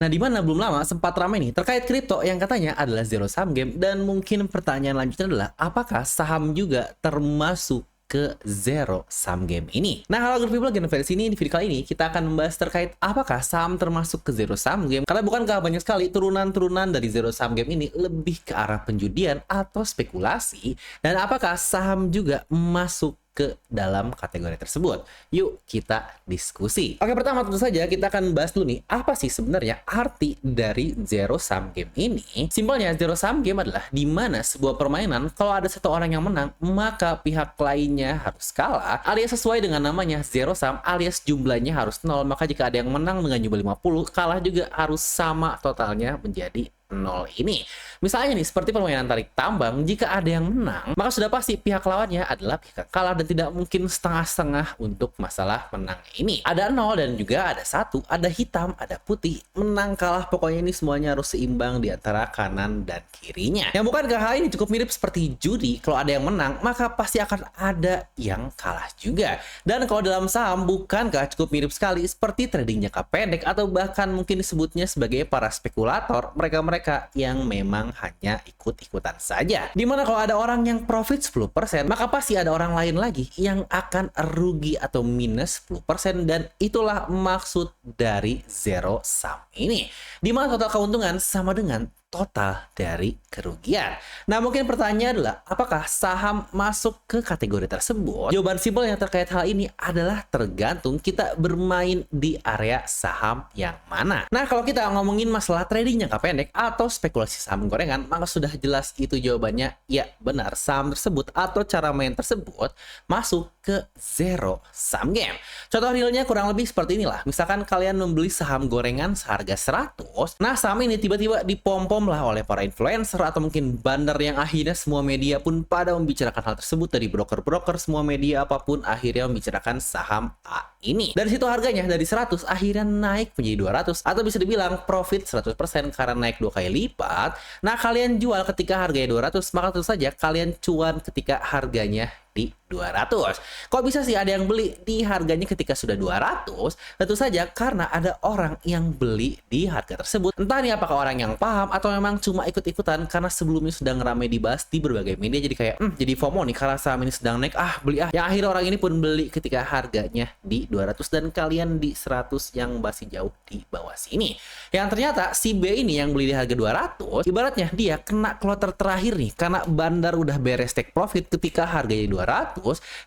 Nah, di mana belum lama sempat ramai nih terkait kripto yang katanya adalah zero sum game, dan mungkin pertanyaan lanjutnya adalah apakah saham juga termasuk ke zero sum game ini? Nah, halo good people, versi ini di video kali ini kita akan membahas terkait apakah saham termasuk ke zero sum game, karena bukankah banyak sekali turunan-turunan dari zero sum game ini lebih ke arah penjudian atau spekulasi, dan apakah saham juga masuk ke dalam kategori tersebut. Yuk kita diskusi. Oke, pertama tentu saja kita akan bahas dulu nih, apa sih sebenarnya arti dari zero sum game ini? Simpelnya, zero sum game adalah di mana sebuah permainan kalau ada satu orang yang menang, maka pihak lainnya harus kalah, alias sesuai dengan namanya zero sum, alias jumlahnya harus nol. Maka jika ada yang menang dengan jumlah 50, kalah juga harus sama totalnya menjadi nol ini. Misalnya nih, seperti permainan tarik tambang, jika ada yang menang, maka sudah pasti pihak lawannya adalah pihak kalah, dan tidak mungkin setengah-setengah untuk masalah menang ini. Ada 0 dan juga ada 1, ada hitam, ada putih, menang kalah, pokoknya ini semuanya harus seimbang di antara kanan dan kirinya. Yang bukankah hal ini cukup mirip seperti judi, kalau ada yang menang, maka pasti akan ada yang kalah juga. Dan kalau dalam saham, bukankah cukup mirip sekali seperti trading jangka pendek, atau bahkan mungkin disebutnya sebagai para spekulator, mereka yang memang hanya ikut-ikutan saja. Dimana kalau ada orang yang profit 10%, maka pasti ada orang lain lagi yang akan rugi atau minus 10%, dan itulah maksud dari zero sum ini. Dimana total keuntungan sama dengan total dari kerugian. Nah, mungkin pertanyaan adalah apakah saham masuk ke kategori tersebut? Jawaban simpel yang terkait hal ini adalah tergantung kita bermain di area saham yang mana. Nah, kalau kita ngomongin masalah trading jangka pendek atau spekulasi saham gorengan, maka sudah jelas itu jawabannya, ya benar, saham tersebut atau cara main tersebut masuk ke zero sum game. Contoh realnya kurang lebih seperti inilah. Misalkan kalian membeli saham gorengan seharga 100, nah saham ini tiba-tiba dipom-pom lah oleh para influencer atau mungkin bandar, yang akhirnya semua media pun pada membicarakan hal tersebut, dari broker-broker, semua media apapun akhirnya membicarakan saham A ini. Dari situ harganya dari 100 akhirnya naik menjadi 200, atau bisa dibilang profit 100% karena naik 2 kali lipat. Nah, kalian jual ketika harganya 200, maka tentu saja kalian cuan ketika harganya di 200. Kok bisa sih ada yang beli di harganya ketika sudah 200? Tentu saja karena ada orang yang beli di harga tersebut. Entah nih apakah orang yang paham atau memang cuma ikut-ikutan karena sebelumnya sedang ramai dibahas di berbagai media, jadi kayak jadi FOMO nih karena saham ini sedang naik, beli yang akhirnya orang ini pun beli ketika harganya di 200 dan kalian di 100 yang masih jauh di bawah sini. Yang ternyata si B ini yang beli di harga 200, ibaratnya dia kena kloter terakhir nih karena bandar udah beres take profit ketika harganya 200.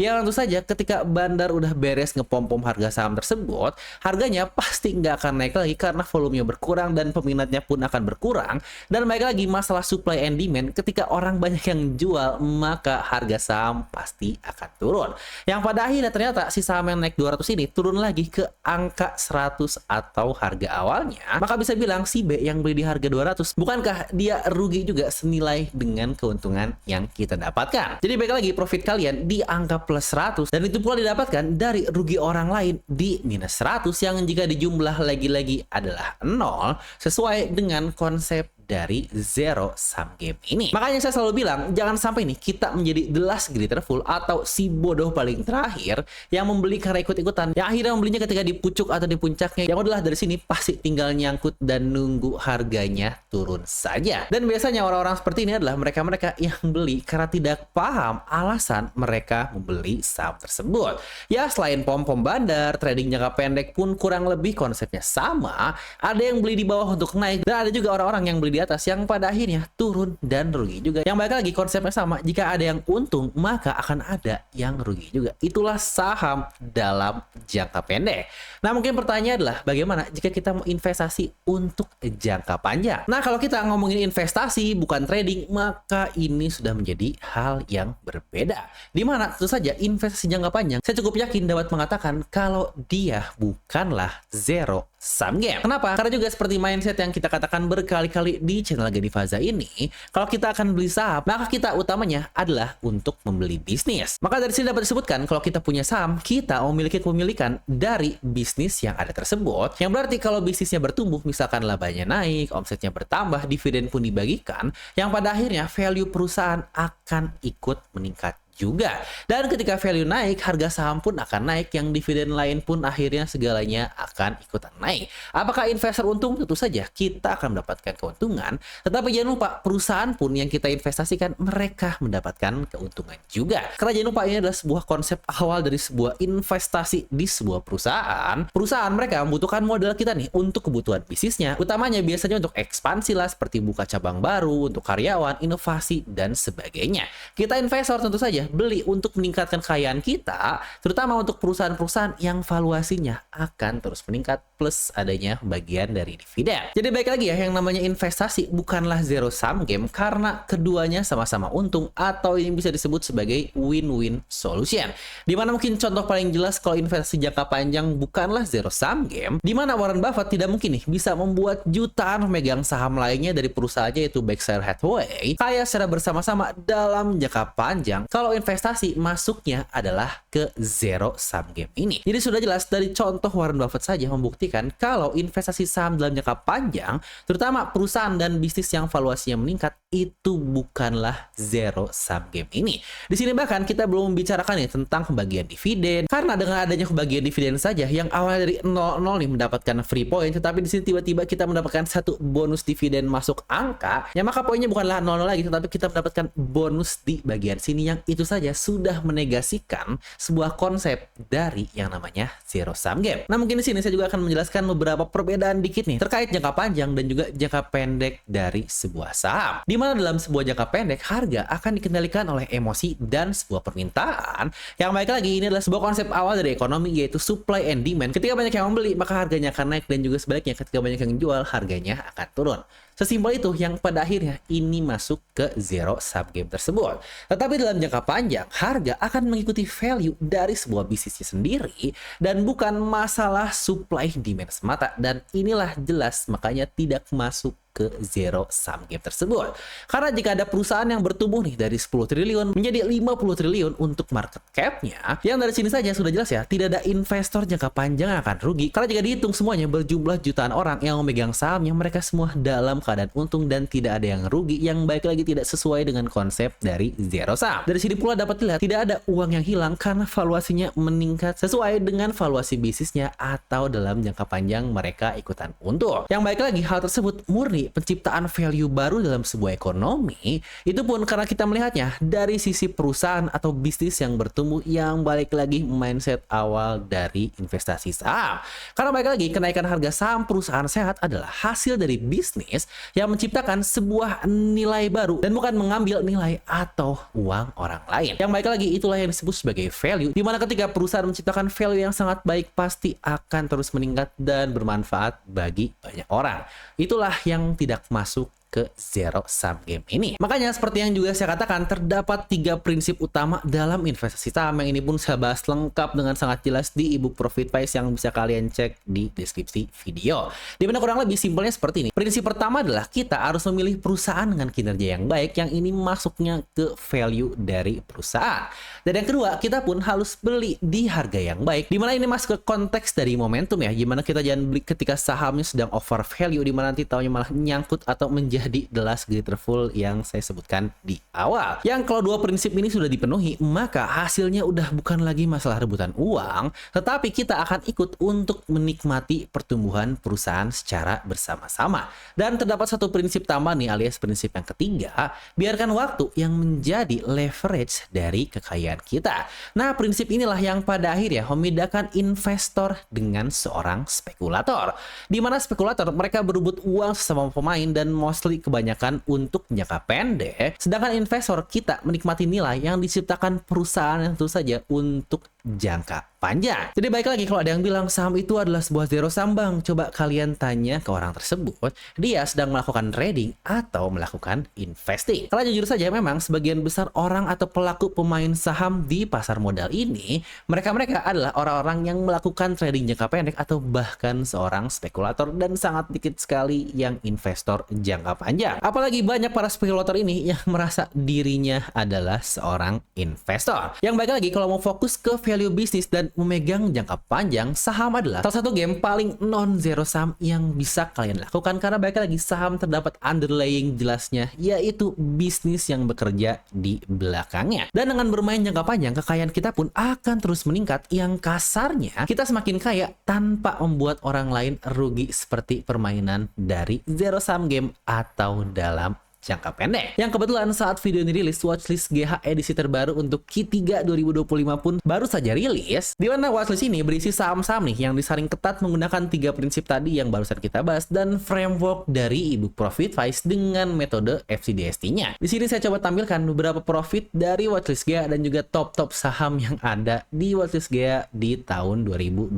Ya tentu saja ketika bandar udah beres ngepom-pom harga saham tersebut, harganya pasti nggak akan naik lagi karena volumenya berkurang dan peminatnya pun akan berkurang. Dan baik lagi masalah supply and demand, ketika orang banyak yang jual, maka harga saham pasti akan turun. Yang pada akhirnya ternyata si saham yang naik 200 ini turun lagi ke angka 100 atau harga awalnya. Maka bisa bilang si B yang beli di harga 200, bukankah dia rugi juga senilai dengan keuntungan yang kita dapatkan? Jadi baik lagi profit kalian di angka plus 100, dan itu pula didapatkan dari rugi orang lain di minus 100, yang jika dijumlah lagi-lagi adalah 0, sesuai dengan konsep dari zero sum game ini. Makanya saya selalu bilang, jangan sampai nih kita menjadi the last glitter full atau si bodoh paling terakhir yang membeli karena ikut-ikutan, yang akhirnya membelinya ketika di pucuk atau di puncaknya. Yang adalah dari sini pasti tinggal nyangkut dan nunggu harganya turun saja. Dan biasanya orang-orang seperti ini adalah mereka-mereka yang beli karena tidak paham alasan mereka membeli saham tersebut. Ya, selain pom-pom bandar, trading jangka pendek pun kurang lebih konsepnya sama. Ada yang beli di bawah untuk naik, dan ada juga orang-orang yang beli di atas yang pada akhirnya turun dan rugi juga. Yang baik lagi konsepnya sama, jika ada yang untung maka akan ada yang rugi juga. Itulah saham dalam jangka pendek. Nah, mungkin pertanyaan adalah bagaimana jika kita mau investasi untuk jangka panjang? Nah, kalau kita ngomongin investasi bukan trading, maka ini sudah menjadi hal yang berbeda. Dimana tentu saja investasi jangka panjang, saya cukup yakin dapat mengatakan kalau dia bukanlah zero sum game. Kenapa? Karena juga seperti mindset yang kita katakan berkali-kali di channel Gani Faza ini, kalau kita akan beli saham, maka kita utamanya adalah untuk membeli bisnis. Maka dari sini dapat disebutkan kalau kita punya saham, kita memiliki kepemilikan dari bisnis yang ada tersebut, yang berarti kalau bisnisnya bertumbuh, misalkan labanya naik, omsetnya bertambah, dividen pun dibagikan, yang pada akhirnya value perusahaan akan ikut meningkat juga. Dan ketika value naik, harga saham pun akan naik, yang dividen lain pun akhirnya segalanya akan ikutan naik. Apakah investor untung? Tentu saja kita akan mendapatkan keuntungan, tetapi jangan lupa perusahaan pun yang kita investasikan mereka mendapatkan keuntungan juga. Karena jangan lupa ini adalah sebuah konsep awal dari sebuah investasi di sebuah perusahaan. Perusahaan mereka membutuhkan modal kita nih untuk kebutuhan bisnisnya, utamanya biasanya untuk ekspansi lah, seperti buka cabang baru, untuk karyawan, inovasi, dan sebagainya. Kita investor tentu saja beli untuk meningkatkan kekayaan kita, terutama untuk perusahaan-perusahaan yang valuasinya akan terus meningkat plus adanya bagian dari dividen. Jadi baik lagi ya, yang namanya investasi bukanlah zero sum game karena keduanya sama-sama untung, atau ini bisa disebut sebagai win-win solution. Dimana mungkin contoh paling jelas kalau investasi jangka panjang bukanlah zero sum game, dimana Warren Buffett tidak mungkin nih bisa membuat jutaan pemegang saham lainnya dari perusahaannya yaitu Berkshire Hathaway kaya secara bersama-sama dalam jangka panjang kalau investasi masuknya adalah ke zero sum game ini. Jadi sudah jelas dari contoh Warren Buffett saja membuktikan kalau investasi saham dalam jangka panjang, terutama perusahaan dan bisnis yang valuasinya meningkat, itu bukanlah zero sum game ini. Di sini bahkan kita belum membicarakan nih tentang pembagian dividen, karena dengan adanya pembagian dividen saja yang awalnya dari 0,0 nih mendapatkan free point, tetapi di sini tiba-tiba kita mendapatkan satu bonus dividen masuk angka, ya maka poinnya bukanlah 0,0 lagi, tetapi kita mendapatkan bonus di bagian sini, yang itu saja sudah menegasikan sebuah konsep dari yang namanya zero sum game. Nah, mungkin di sini saya juga akan menjelaskan beberapa perbedaan dikit nih terkait jangka panjang dan juga jangka pendek dari sebuah saham. Di mana dalam sebuah jangka pendek harga akan dikendalikan oleh emosi dan sebuah permintaan. Yang baik lagi, ini adalah sebuah konsep awal dari ekonomi, yaitu supply and demand. Ketika banyak yang membeli, maka harganya akan naik, dan juga sebaliknya ketika banyak yang jual, harganya akan turun. Sesimpel itu yang pada akhirnya ini masuk ke zero sum game tersebut. Tetapi dalam jangka panjang, harga akan mengikuti value dari sebuah bisnisnya sendiri dan bukan masalah supply demand semata. Dan inilah jelas makanya tidak masuk ke zero sum game tersebut. Karena jika ada perusahaan yang bertumbuh nih dari 10 triliun menjadi 50 triliun untuk market cap-nya, yang dari sini saja sudah jelas ya, tidak ada investor jangka panjang yang akan rugi. Karena jika dihitung semuanya berjumlah jutaan orang yang memegang sahamnya, mereka semua dalam keadaan untung dan tidak ada yang rugi, yang baik lagi tidak sesuai dengan konsep dari zero sum. Dari sini pula dapat dilihat tidak ada uang yang hilang karena valuasinya meningkat sesuai dengan valuasi bisnisnya, atau dalam jangka panjang mereka ikutan untung. Yang baik lagi, hal tersebut murni penciptaan value baru dalam sebuah ekonomi, itu pun karena kita melihatnya dari sisi perusahaan atau bisnis yang bertumbuh, yang balik lagi mindset awal dari investasi saham. Karena balik lagi, kenaikan harga saham perusahaan sehat adalah hasil dari bisnis yang menciptakan sebuah nilai baru dan bukan mengambil nilai atau uang orang lain. Yang baik lagi, itulah yang disebut sebagai value, dimana ketika perusahaan menciptakan value yang sangat baik, pasti akan terus meningkat dan bermanfaat bagi banyak orang. Itulah yang tidak masuk ke zero sum game ini. Makanya seperti yang juga saya katakan, terdapat 3 prinsip utama dalam investasi saham, yang ini pun saya bahas lengkap dengan sangat jelas di ebook Profit Wise yang bisa kalian cek di deskripsi video. Dimana kurang lebih simpelnya seperti ini. Prinsip pertama adalah kita harus memilih perusahaan dengan kinerja yang baik, yang ini masuknya ke value dari perusahaan. Dan yang kedua, kita pun harus beli di harga yang baik, dimana ini masuk ke konteks dari momentum ya, gimana kita jangan beli ketika sahamnya sedang over value, dimana nanti taunya malah nyangkut atau menjadi the last glitter full yang saya sebutkan di awal. Yang kalau 2 prinsip ini sudah dipenuhi, maka hasilnya udah bukan lagi masalah rebutan uang, tetapi kita akan ikut untuk menikmati pertumbuhan perusahaan secara bersama-sama. Dan terdapat satu prinsip tambah nih, alias prinsip yang ketiga, biarkan waktu yang menjadi leverage dari kekayaan kita. Nah, prinsip inilah yang pada akhirnya membedakan investor dengan seorang spekulator. Di mana spekulator mereka berebut uang sesama pemain dan mostly kebanyakan untuk jangka pendek, sedangkan investor kita menikmati nilai yang diciptakan perusahaan yang tentu saja untuk jangka panjang. Jadi baik lagi, kalau ada yang bilang saham itu adalah sebuah zero sum bang, coba kalian tanya ke orang tersebut, dia sedang melakukan trading atau melakukan investing. Karena jujur saja memang sebagian besar orang atau pelaku pemain saham di pasar modal ini, mereka adalah orang-orang yang melakukan trading jangka pendek atau bahkan seorang spekulator, dan sangat dikit sekali yang investor jangka panjang. Apalagi banyak para spekulator ini yang merasa dirinya adalah seorang investor. Yang baik lagi, kalau mau fokus ke value bisnis dan memegang jangka panjang, saham adalah salah satu game paling non-zero sum yang bisa kalian lakukan karena baik lagi saham terdapat underlying jelasnya, yaitu bisnis yang bekerja di belakangnya. Dan dengan bermain jangka panjang, kekayaan kita pun akan terus meningkat yang kasarnya kita semakin kaya tanpa membuat orang lain rugi seperti permainan dari zero sum game atau dalam jangka pendek. Yang kebetulan saat video ini rilis, watchlist GH edisi terbaru untuk Q3 2025 pun baru saja rilis, di mana watchlist ini berisi saham-saham nih yang disaring ketat menggunakan 3 prinsip tadi yang barusan kita bahas dan framework dari ebook Profit Wise dengan metode FCDST-nya. Di sini saya coba tampilkan beberapa profit dari watchlist GH dan juga top-top saham yang ada di watchlist GH di tahun 2025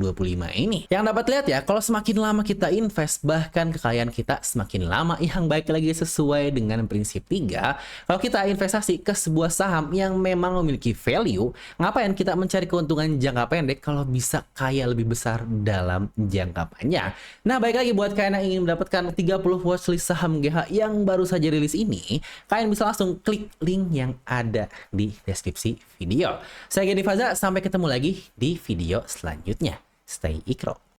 ini. Yang dapat lihat ya, kalau semakin lama kita invest, bahkan kekayaan kita semakin lama, yang baik lagi sesuai dengan prinsip 3, kalau kita investasi ke sebuah saham yang memang memiliki value, ngapain kita mencari keuntungan jangka pendek kalau bisa kaya lebih besar dalam jangka panjang. Nah, baik lagi buat kalian yang ingin mendapatkan 30 watchlist saham GH yang baru saja rilis ini, kalian bisa langsung klik link yang ada di deskripsi video. Saya Gedi Faza, sampai ketemu lagi di video selanjutnya. Stay ikro.